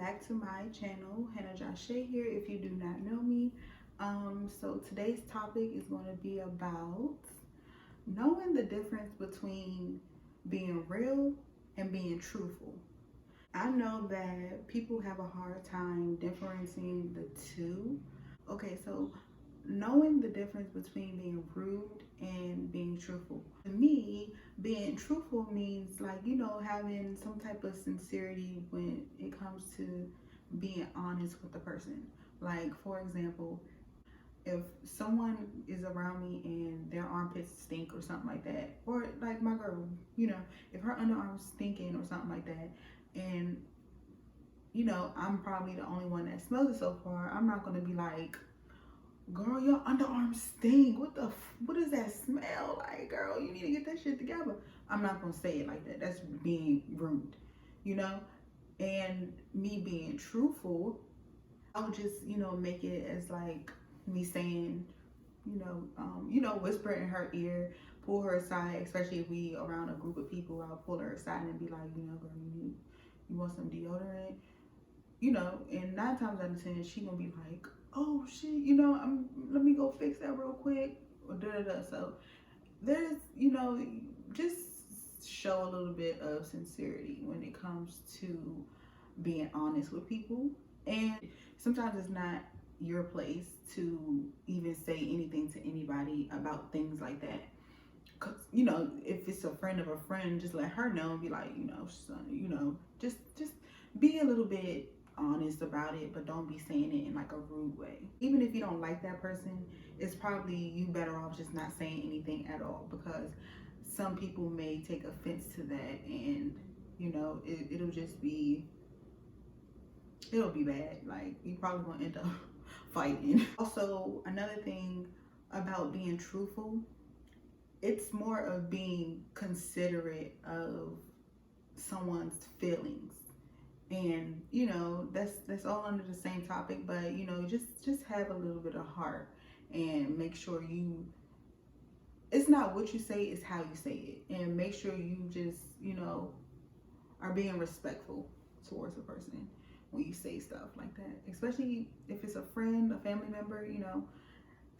back to my channel. HENNAJACHE here if you do not know me. So today's topic is going to be about knowing the difference between being real and being truthful. I know that people have a hard time differentiating the two. Okay, so knowing the difference between being rude and being truthful. To me, being truthful means, like, having some type of sincerity when it comes to being honest with the person. Like, for example, if someone is around me and their armpits stink or something like that, or like my girl, if her underarms stinking or something like that, and I'm probably the only one that smells it so far, I'm not going to be like, girl, your underarms stink. What does that smell like, girl? You need to get that shit together. I'm not gonna say it like that. That's being rude, you know? And me being truthful, I would just, make it as like me saying, whisper in her ear, pull her aside, especially if we around a group of people. I'll pull her aside and be like, girl, you want some deodorant? And 9 times out of 10, she gonna be like, oh shit, let me go fix that real quick, or da da da. So there's, just show a little bit of sincerity when it comes to being honest with people. And sometimes it's not your place to even say anything to anybody about things like that. Cause if it's a friend of a friend, just let her know and be like, son, just be a little bit honest about it, but don't be saying it in like a rude way. Even if you don't like that person, it's probably you better off just not saying anything at all, because some people may take offense to that, and it'll be bad. Like, you probably gonna end up fighting. Also, another thing about being truthful, it's more of being considerate of someone's feelings. And that's all under the same topic, but just have a little bit of heart and make sure it's not what you say, it's how you say it, and make sure you just are being respectful towards a person when you say stuff like that, especially if it's a friend, a family member.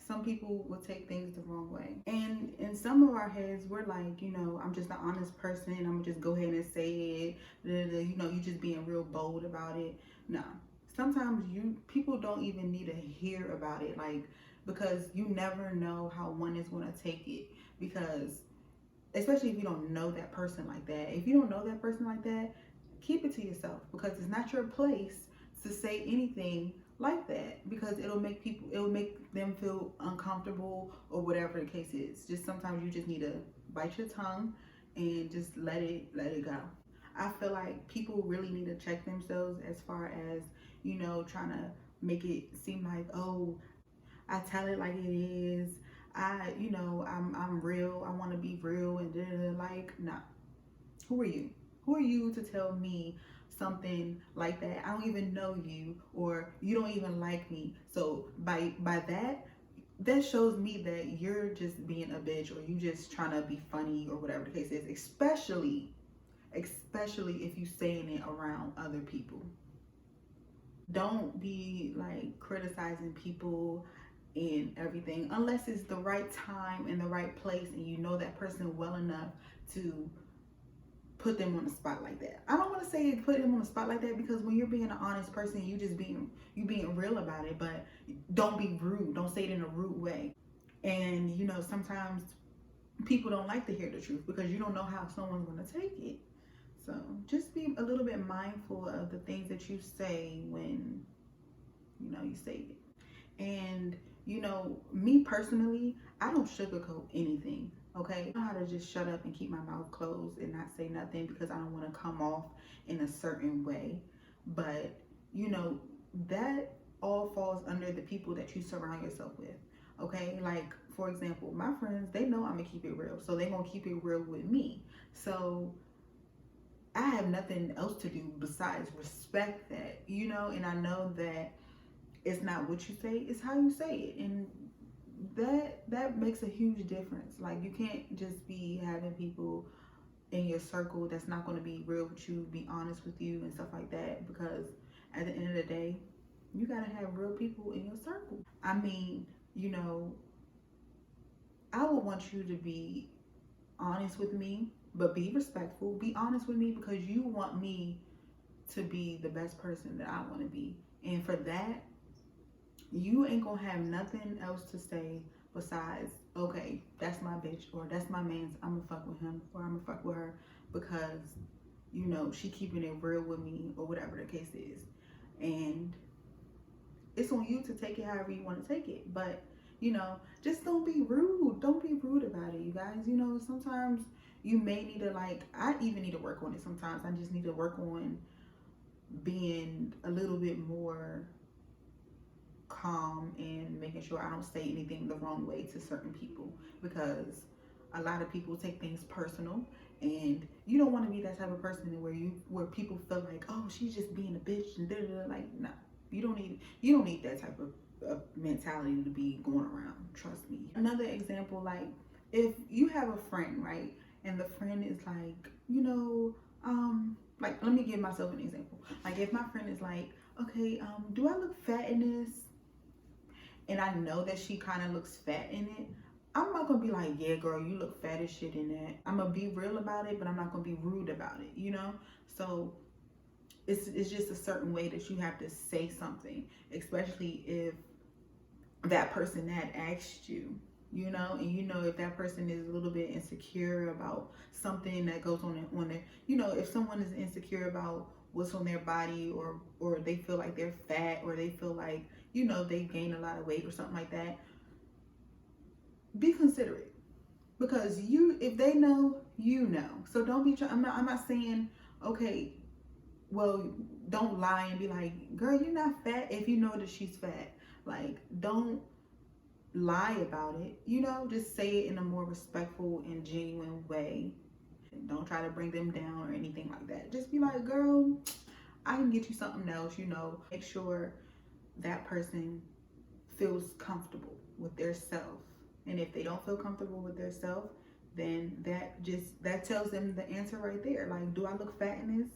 Some people will take things the wrong way. And in some of our heads, we're like, I'm just an honest person. I'm gonna just go ahead and say it. You just being real bold about it. No. Sometimes people don't even need to hear about it, like, because you never know how one is gonna take it. Because especially if you don't know that person like that. If you don't know that person like that, keep it to yourself, because it's not your place to say anything like that, because it'll make them feel uncomfortable or whatever the case is. Just sometimes you just need to bite your tongue and just let it go. I feel like people really need to check themselves as far as trying to make it seem like, oh, I tell it like it is, I'm real, I want to be real, and like, nah. Who are you to tell me something like that? I don't even know you, or you don't even like me. So by that shows me that you're just being a bitch, or you just trying to be funny, or whatever the case is, especially if you saying it around other people. Don't be like criticizing people and everything unless it's the right time and the right place, and you know that person well enough to put them on the spot like that. I don't want to say put them on the spot like that, because when you're being an honest person, you being real about it, but don't be rude. Don't say it in a rude way. And sometimes people don't like to hear the truth, because you don't know how someone's going to take it. So just be a little bit mindful of the things that you say when you say it. And me personally, I don't sugarcoat anything. Okay, I know how to just shut up and keep my mouth closed and not say nothing, because I don't want to come off in a certain way. But that all falls under the people that you surround yourself with. Okay, like, for example, my friends, they know I'm gonna keep it real, so they're gonna keep it real with me. So I have nothing else to do besides respect that, and I know that it's not what you say, it's how you say it. And that makes a huge difference. Like, you can't just be having people in your circle that's not going to be real with you, be honest with you, and stuff like that, because at the end of the day, you gotta have real people in your circle. I mean, you know, I would want you to be honest with me, but be respectful. Be honest with me because you want me to be the best person that I want to be. And for that, you ain't gonna have nothing else to say besides, okay, that's my bitch, or that's my man's, I'm gonna fuck with him, or I'm gonna fuck with her because, you know, she keeping it real with me, or whatever the case is. And it's on you to take it however you want to take it. But, you know, just don't be rude. Don't be rude about it, you guys. You know, sometimes you may need to, like, I even need to work on it sometimes. I just need to work on being a little bit more calm and making sure I don't say anything the wrong way to certain people, because a lot of people take things personal, and you don't want to be that type of person where people feel like, oh, she's just being a bitch and da-da-da. Like, no, you don't need that type of mentality to be going around. Trust me. Another example, like if you have a friend, right, and the friend is like, you know, like, let me give myself an example. Like, if my friend is like, okay, do I look fat in this? And I know that she kind of looks fat in it. I'm not gonna be like, yeah, girl, you look fat as shit in that. I'm gonna be real about it, but I'm not gonna be rude about it, you know? So it's just a certain way that you have to say something, especially if that person had asked you, you know, and you know if that person is a little bit insecure about something that goes on their, you know, if someone is insecure about what's on their body, or they feel like they're fat, or they feel like, you know, they gain a lot of weight or something like that, be considerate, because if they know, you know. So don't be I'm not saying, okay, well, don't lie and be like, girl, you're not fat, if you know that she's fat. Like, don't lie about it, you know. Just say it in a more respectful and genuine way. Don't try to bring them down or anything like that. Just be like, girl, I can get you something else, you know. Make sure that person feels comfortable with their self. And if they don't feel comfortable with their self, then that tells them the answer right there. Like, do I look fat in this?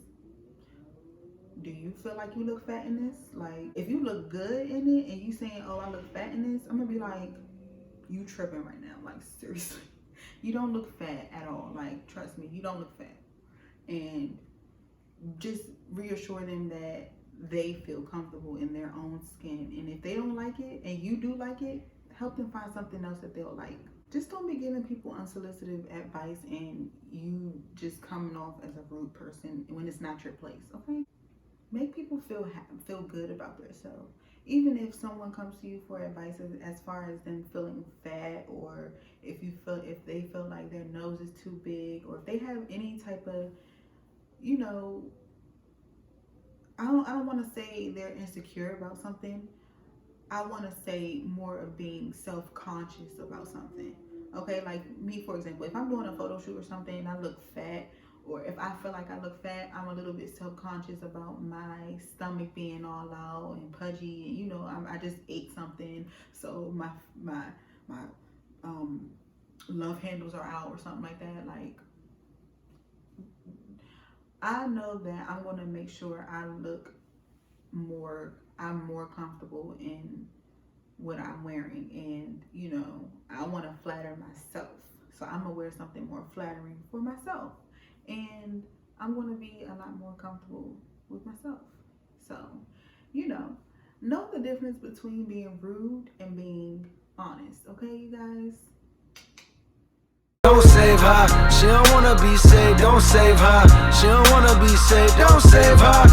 Do you feel like you look fat in this? Like, if you look good in it and you saying, oh, I look fat in this, I'm gonna be like, you tripping right now. Like, seriously, you don't look fat at all. Like, trust me, you don't look fat. And just reassure them that they feel comfortable in their own skin. And if they don't like it and you do like it, help them find something else that they'll like. Just don't be giving people unsolicited advice and you just coming off as a rude person when it's not your place, okay? Make people feel good about themselves. Even if someone comes to you for advice as far as them feeling fat, or if they feel like their nose is too big, or if they have any type of, you know, I don't want to say they're insecure about something. I want to say more of being self-conscious about something. Okay, like me, for example, if I'm doing a photo shoot or something and I look fat, or if I feel like I look fat, I'm a little bit self-conscious about my stomach being all out and pudgy, and, you know, I just ate something, so my love handles are out or something like that. Like, I know that I'm going to make sure I'm more comfortable in what I'm wearing, and, you know, I want to flatter myself, so I'm gonna wear something more flattering for myself, and I'm going to be a lot more comfortable with myself. So, you know the difference between being rude and being honest, okay, you guys? Don't save her, she don't wanna be saved, don't save her. She don't wanna be saved, don't save her.